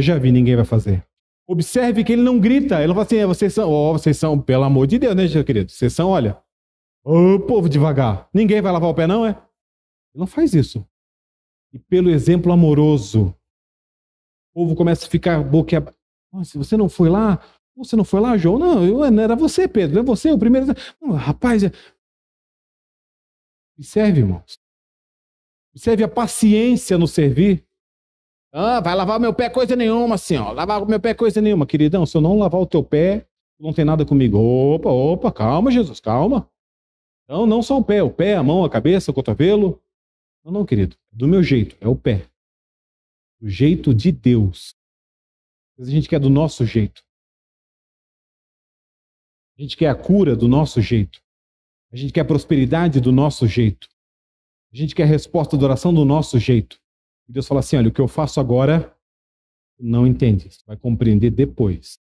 Já vi, ninguém vai fazer. Observe que ele não grita, ele não fala assim, vocês são, pelo amor de Deus, né, meu querido? Vocês são, olha, ô povo devagar, ninguém vai lavar o pé não, é? Ele não faz isso. E pelo exemplo amoroso, o povo começa a ficar boquiaberto. Se você não foi lá, João? Não, era você, Pedro, é você o primeiro. Não, rapaz, observe, irmãos. Observe a paciência no servir. Vai lavar meu pé coisa nenhuma, assim, ó. Lavar meu pé coisa nenhuma. Queridão, se eu não lavar o teu pé, não tem nada comigo. Opa, calma, Jesus, calma. Então, não só o pé, a mão, a cabeça, o cotovelo. Não, querido. Do meu jeito, é o pé. Do jeito de Deus. Mas a gente quer do nosso jeito. A gente quer a cura do nosso jeito. A gente quer a prosperidade do nosso jeito. A gente quer a resposta da oração do nosso jeito. E Deus fala assim, olha, o que eu faço agora, não entende. Você vai compreender depois.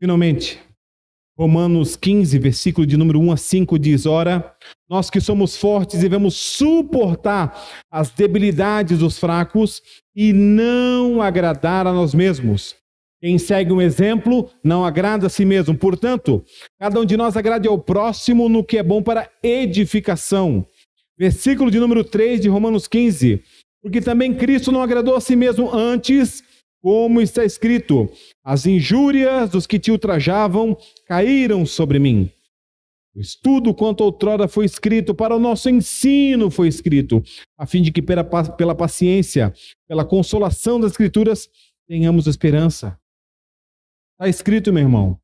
Finalmente, Romanos 15, versículo de número 1 a 5 diz, ora, nós que somos fortes devemos suportar as debilidades dos fracos e não agradar a nós mesmos. Quem segue um exemplo não agrada a si mesmo. Portanto, cada um de nós agrade ao próximo no que é bom para edificação. Versículo de número 3 de Romanos 15. Porque também Cristo não agradou a si mesmo antes, como está escrito, as injúrias dos que te ultrajavam caíram sobre mim. O estudo quanto outrora foi escrito, para o nosso ensino foi escrito, a fim de que pela paciência, pela consolação das Escrituras, tenhamos esperança. Está escrito, meu irmão.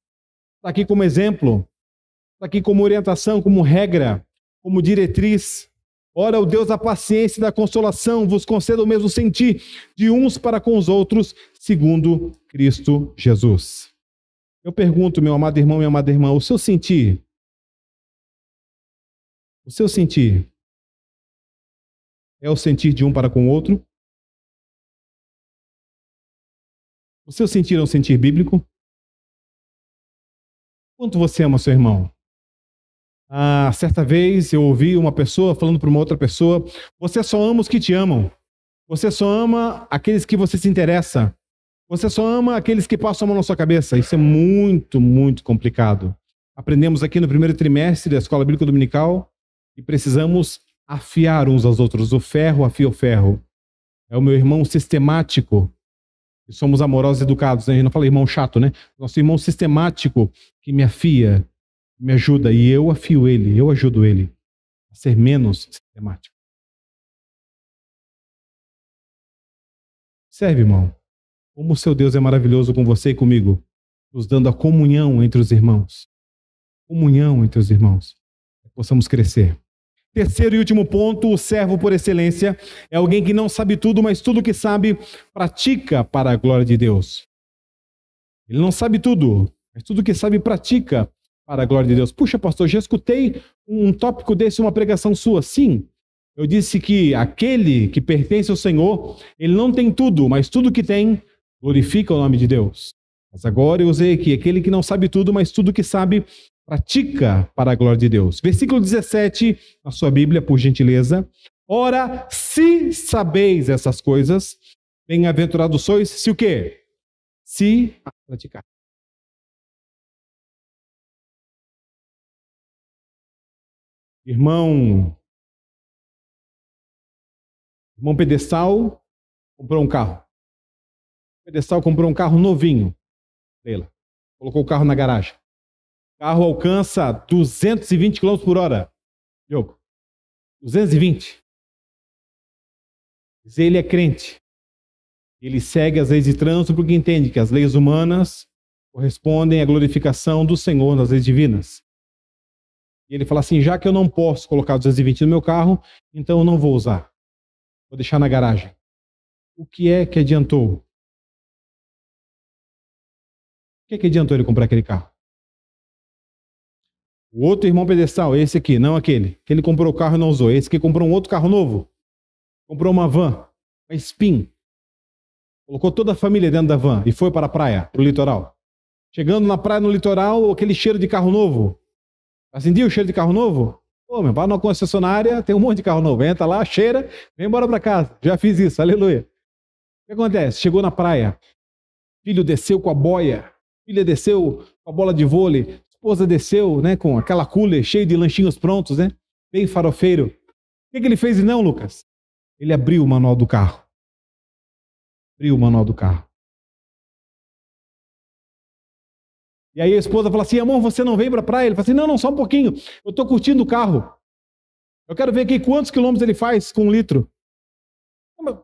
Está aqui como exemplo. Está aqui como orientação, como regra, como diretriz. Ora, o Deus da paciência e da consolação vos conceda o mesmo sentir de uns para com os outros, segundo Cristo Jesus. Eu pergunto, meu amado irmão, minha amada irmã, o seu sentir é o sentir de um para com o outro? O seu sentir é um sentir bíblico? Quanto você ama seu irmão? Certa vez eu ouvi uma pessoa falando para uma outra pessoa, você só ama os que te amam. Você só ama aqueles que você se interessa. Você só ama aqueles que passam a mão na sua cabeça. Isso é muito, muito complicado. Aprendemos aqui no primeiro trimestre da Escola Bíblica Dominical e precisamos afiar uns aos outros. O ferro afia o ferro. É o meu irmão sistemático. E somos amorosos e educados, né? A gente não fala irmão chato, né? Nosso irmão sistemático que me afia, me ajuda, e eu afio ele, eu ajudo ele a ser menos sistemático. Serve, irmão, como o seu Deus é maravilhoso com você e comigo, nos dando a comunhão entre os irmãos. Comunhão entre os irmãos, para que possamos crescer. Terceiro e último ponto, o servo por excelência é alguém que não sabe tudo, mas tudo que sabe pratica para a glória de Deus. Ele não sabe tudo, mas tudo que sabe pratica para a glória de Deus. Puxa, pastor, já escutei um tópico desse, uma pregação sua. Sim, eu disse que aquele que pertence ao Senhor, ele não tem tudo, mas tudo que tem glorifica o nome de Deus. Mas agora eu usei aqui, aquele que não sabe tudo, mas tudo que sabe pratica para a glória de Deus. Versículo 17, na sua Bíblia, por gentileza. Ora, se sabeis essas coisas, bem-aventurados sois, se o quê? Se praticar. Irmão Pedestal comprou um carro. Pedestal comprou um carro novinho. Leila. Colocou o carro na garagem. O carro alcança 220 km por hora. Diogo. 220. Mas ele é crente. Ele segue as leis de trânsito porque entende que as leis humanas correspondem à glorificação do Senhor nas leis divinas. E ele fala assim, já que eu não posso colocar 220 no meu carro, então eu não vou usar. Vou deixar na garagem. O que é que adiantou? O que adiantou ele comprar aquele carro? O outro irmão pedestal, esse aqui, não aquele. Que ele comprou o carro e não usou. Esse que comprou um outro carro novo. Comprou uma van, uma Spin. Colocou toda a família dentro da van e foi para a praia, para o litoral. Chegando na praia, no litoral, aquele cheiro de carro novo. Acendia o cheiro de carro novo? Pô, meu, vai na concessionária, tem um monte de carro novo. Entra lá, cheira, vem embora para casa. Já fiz isso, aleluia. O que acontece? Chegou na praia, filho desceu com a boia, filha desceu com a bola de vôlei, esposa desceu, né, com aquela cooler cheia de lanchinhos prontos, né? Bem farofeiro. O que ele fez não, Lucas? Ele abriu o manual do carro. Abriu o manual do carro. E aí a esposa fala assim, amor, você não vem para a praia? Ele fala assim, não, só um pouquinho. Eu estou curtindo o carro. Eu quero ver aqui quantos quilômetros ele faz com 1 litro.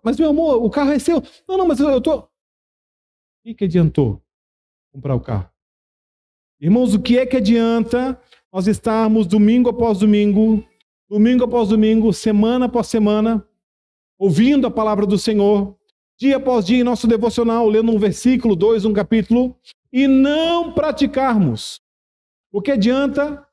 Mas, meu amor, o carro é seu. Não, mas eu estou... O que adiantou comprar o carro? Irmãos, o que é que adianta nós estarmos domingo após domingo, semana após semana, ouvindo a palavra do Senhor, dia após dia em nosso devocional, lendo um versículo, 2, um capítulo, e não praticarmos? O que adianta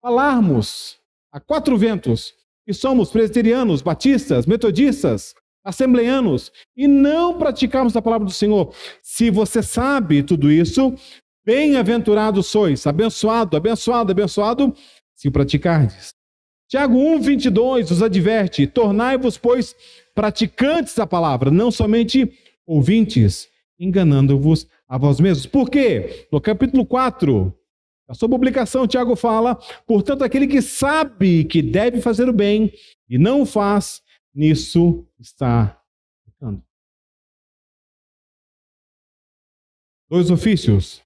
falarmos a 4 ventos que somos presbiterianos, batistas, metodistas, assembleianos, e não praticarmos a palavra do Senhor? Se você sabe tudo isso, bem-aventurados sois, abençoado, se o praticardes. Tiago 1:22 os adverte, tornai-vos, pois, praticantes da palavra, não somente ouvintes, enganando-vos a vós mesmos. Por quê? No capítulo 4, a sua publicação, Tiago fala, portanto, aquele que sabe que deve fazer o bem e não o faz, nisso está pecando. 2 ofícios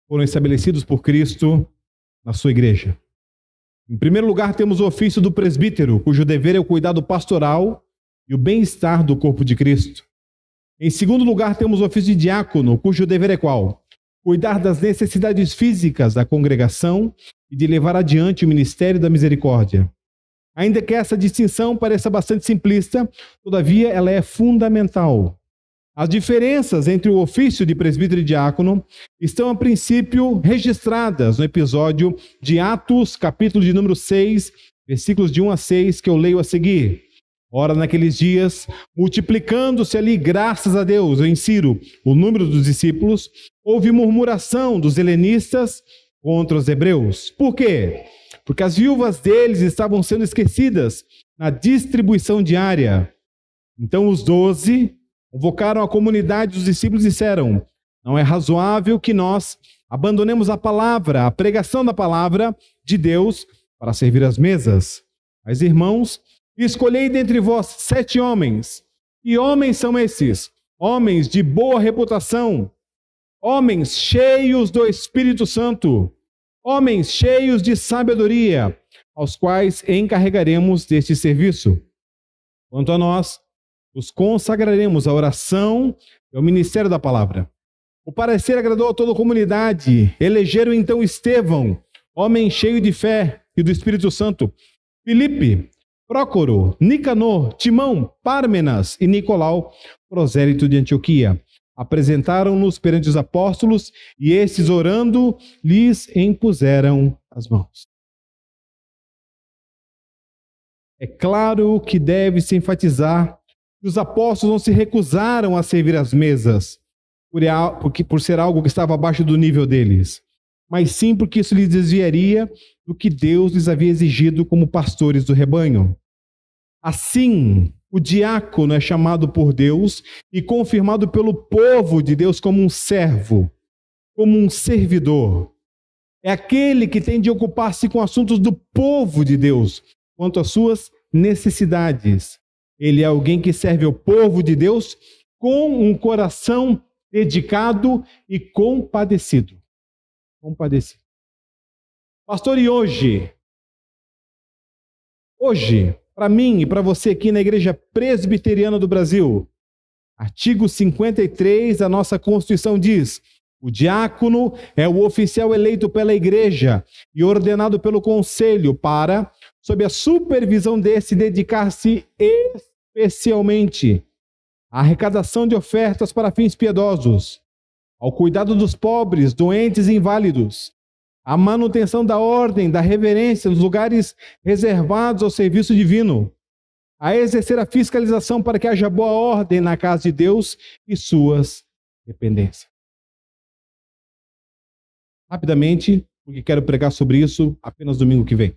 foram estabelecidos por Cristo na sua igreja. Em primeiro lugar, temos o ofício do presbítero, cujo dever é o cuidado pastoral e o bem-estar do corpo de Cristo. Em segundo lugar, temos o ofício de diácono, cujo dever é qual? Cuidar das necessidades físicas da congregação e de levar adiante o ministério da misericórdia. Ainda que essa distinção pareça bastante simplista, todavia ela é fundamental. As diferenças entre o ofício de presbítero e diácono estão, a princípio, registradas no episódio de Atos, capítulo de número 6, versículos de 1 a 6, que eu leio a seguir. Ora, naqueles dias, multiplicando-se ali, graças a Deus, eu insiro o número dos discípulos, houve murmuração dos helenistas contra os hebreus. Por quê? Porque as viúvas deles estavam sendo esquecidas na distribuição diária. Então os 12 convocaram a comunidade dos discípulos e disseram, não é razoável que nós abandonemos a palavra, a pregação da palavra de Deus para servir as mesas. Mas, irmãos, escolhei dentre vós 7 homens. E homens são esses? Homens de boa reputação, homens cheios do Espírito Santo, homens cheios de sabedoria, aos quais encarregaremos deste serviço. Quanto a nós, os consagraremos à oração e ao ministério da palavra. O parecer agradou a toda a comunidade. Elegeram então Estevão, homem cheio de fé e do Espírito Santo, Filipe, Prócoro, Nicanor, Timão, Pármenas e Nicolau, prosélito de Antioquia. Apresentaram-nos perante os apóstolos e estes, orando, lhes impuseram as mãos. É claro que deve-se enfatizar que os apóstolos não se recusaram a servir as mesas por ser algo que estava abaixo do nível deles, mas sim porque isso lhes desviaria do que Deus lhes havia exigido como pastores do rebanho. Assim, o diácono é chamado por Deus e confirmado pelo povo de Deus como um servo, como um servidor. É aquele que tem de ocupar-se com assuntos do povo de Deus, quanto às suas necessidades. Ele é alguém que serve ao povo de Deus com um coração dedicado e compadecido. Pastor, e hoje, para mim e para você aqui na Igreja Presbiteriana do Brasil, artigo 53 da nossa Constituição diz: o diácono é o oficial eleito pela igreja e ordenado pelo conselho para, sob a supervisão desse, dedicar-se especialmente à arrecadação de ofertas para fins piedosos, ao cuidado dos pobres, doentes e inválidos, à manutenção da ordem, da reverência nos lugares reservados ao serviço divino, a exercer a fiscalização para que haja boa ordem na casa de Deus e suas dependências. Rapidamente, porque quero pregar sobre isso apenas domingo que vem.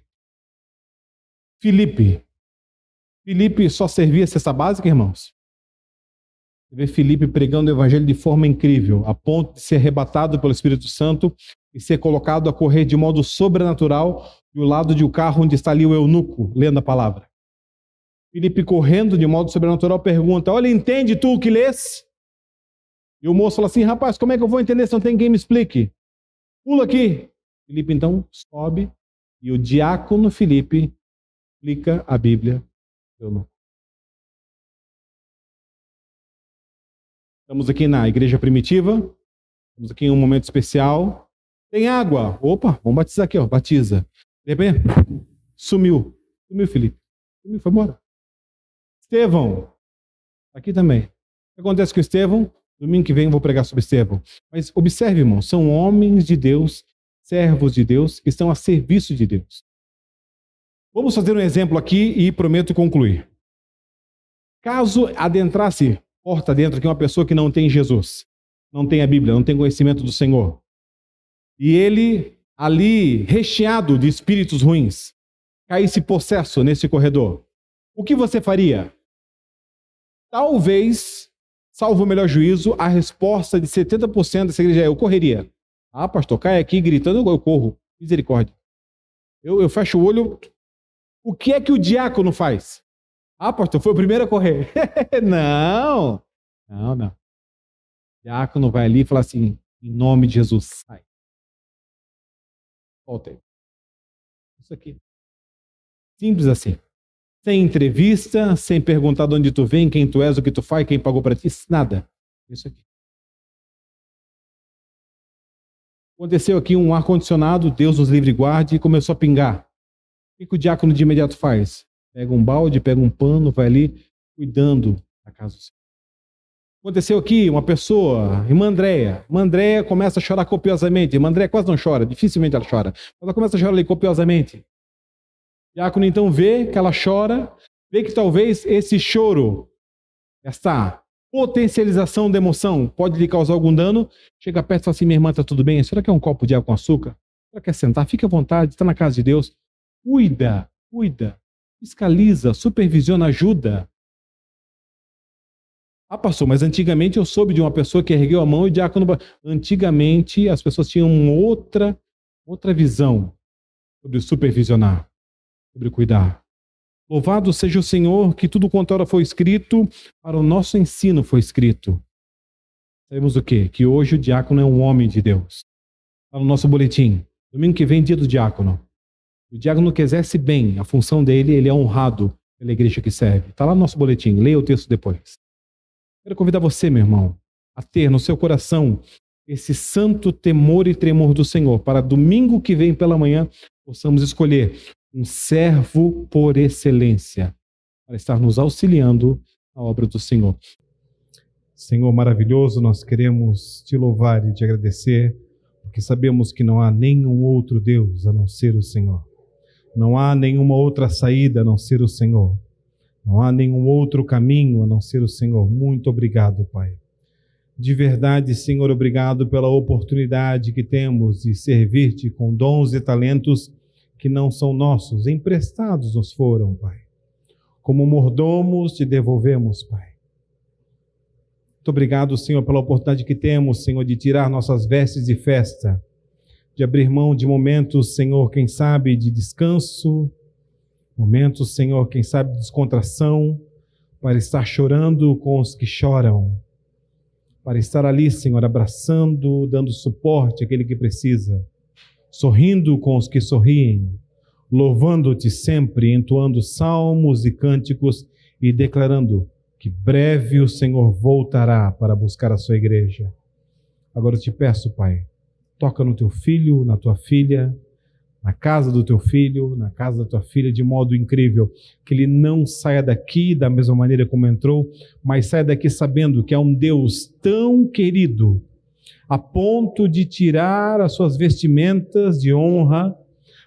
Filipe só servia a cesta básica, irmãos? Você vê Filipe pregando o evangelho de forma incrível, a ponto de ser arrebatado pelo Espírito Santo e ser colocado a correr de modo sobrenatural do lado de um carro onde está ali o eunuco, lendo a palavra. Filipe, correndo de modo sobrenatural, pergunta: olha, entende tu o que lês? E o moço fala assim: rapaz, como é que eu vou entender se não tem quem me explique? Pula aqui. Filipe então sobe e o diácono Filipe explica a Bíblia ao eunuco. Estamos aqui na igreja primitiva, estamos aqui em um momento especial. Tem água. Opa, vamos batizar aqui, ó. Batiza. De repente, sumiu Filipe. Sumiu, foi embora. Estevão, aqui também. O que acontece com Estevão? Domingo que vem eu vou pregar sobre Estevão. Mas observe, irmão, são homens de Deus, servos de Deus, que estão a serviço de Deus. Vamos fazer um exemplo aqui e prometo concluir. Caso adentrasse porta dentro aqui uma pessoa que não tem Jesus, não tem a Bíblia, não tem conhecimento do Senhor, e ele ali recheado de espíritos ruins, caísse possesso nesse corredor, o que você faria? Talvez, salvo o melhor juízo, a resposta de 70% dessa igreja é: eu correria. Ah, pastor, cai aqui gritando, eu corro. Misericórdia. Eu fecho o olho. O que é que o diácono faz? Ah, pastor, foi o primeiro a correr. Não. O diácono vai ali e fala assim: em nome de Jesus, sai. Volta aí. Isso aqui. Simples assim. Sem entrevista, sem perguntar de onde tu vem, quem tu és, o que tu faz, quem pagou para ti, nada. Isso aqui. Aconteceu aqui um ar-condicionado, Deus nos livre e guarde, e começou a pingar. O que o diácono de imediato faz? Pega um balde, pega um pano, vai ali cuidando da casa do Senhor. Aconteceu aqui uma pessoa, irmã Andréia. Irmã Andréia começa a chorar copiosamente. Irmã Andréia quase não chora, dificilmente ela chora. Ela começa a chorar ali copiosamente. O diácono então vê que ela chora, vê que talvez esse choro, essa potencialização da emoção pode lhe causar algum dano. Chega perto e fala assim: minha irmã, está tudo bem? A senhora quer um copo de água com açúcar? A senhora quer sentar? Fique à vontade, está na casa de Deus. Cuida, fiscaliza, supervisiona, ajuda. Ah, pastor, mas antigamente eu soube de uma pessoa que ergueu a mão e o diácono... Antigamente as pessoas tinham outra visão sobre supervisionar, sobre cuidar. Louvado seja o Senhor que tudo quanto ora foi escrito, para o nosso ensino foi escrito. Sabemos o quê? Que hoje o diácono é um homem de Deus. Está no nosso boletim. Domingo que vem, dia do diácono. O diácono que exerce bem a função dele, ele é honrado pela igreja que serve. Está lá no nosso boletim, leia o texto depois. Quero convidar você, meu irmão, a ter no seu coração esse santo temor e tremor do Senhor, para domingo que vem pela manhã possamos escolher um servo por excelência, para estar nos auxiliando na obra do Senhor. Senhor maravilhoso, nós queremos te louvar e te agradecer, porque sabemos que não há nenhum outro Deus a não ser o Senhor. Não há nenhuma outra saída a não ser o Senhor. Não há nenhum outro caminho a não ser o Senhor. Muito obrigado, Pai. De verdade, Senhor, obrigado pela oportunidade que temos de servir-te com dons e talentos que não são nossos, emprestados nos foram, Pai. Como mordomos te devolvemos, Pai. Muito obrigado, Senhor, pela oportunidade que temos, Senhor, de tirar nossas vestes de festa, de abrir mão de momentos, Senhor, quem sabe, de descanso, momentos, Senhor, quem sabe, de descontração, para estar chorando com os que choram, para estar ali, Senhor, abraçando, dando suporte àquele que precisa, sorrindo com os que sorriem, louvando-te sempre, entoando salmos e cânticos e declarando que breve o Senhor voltará para buscar a sua igreja. Agora eu te peço, Pai, toca no teu filho, na tua filha, na casa do teu filho, na casa da tua filha, de modo incrível, que ele não saia daqui da mesma maneira como entrou, mas saia daqui sabendo que é um Deus tão querido, a ponto de tirar as suas vestimentas de honra,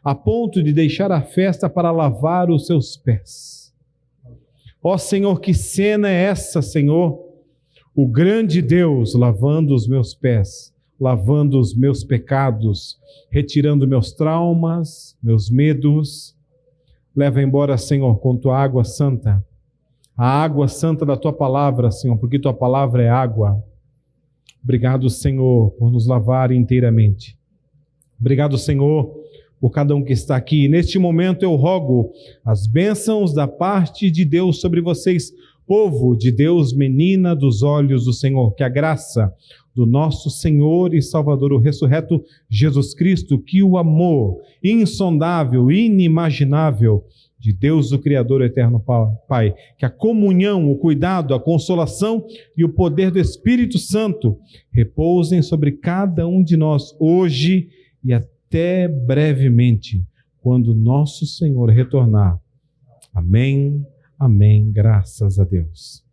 a ponto de deixar a festa para lavar os seus pés. Ó Senhor, que cena é essa, Senhor? O grande Deus lavando os meus pés, lavando os meus pecados, retirando meus traumas, meus medos. Leva embora, Senhor, com tua água santa, a água santa da tua palavra, Senhor, porque tua palavra é água. Obrigado, Senhor, por nos lavar inteiramente. Obrigado, Senhor, por cada um que está aqui. Neste momento eu rogo as bênçãos da parte de Deus sobre vocês, povo de Deus, menina dos olhos do Senhor. Que a graça do nosso Senhor e Salvador, o ressurreto Jesus Cristo, que o amor insondável, inimaginável de Deus, o Criador eterno Pai, que a comunhão, o cuidado, a consolação e o poder do Espírito Santo repousem sobre cada um de nós hoje e até brevemente, quando nosso Senhor retornar. Amém, amém, graças a Deus.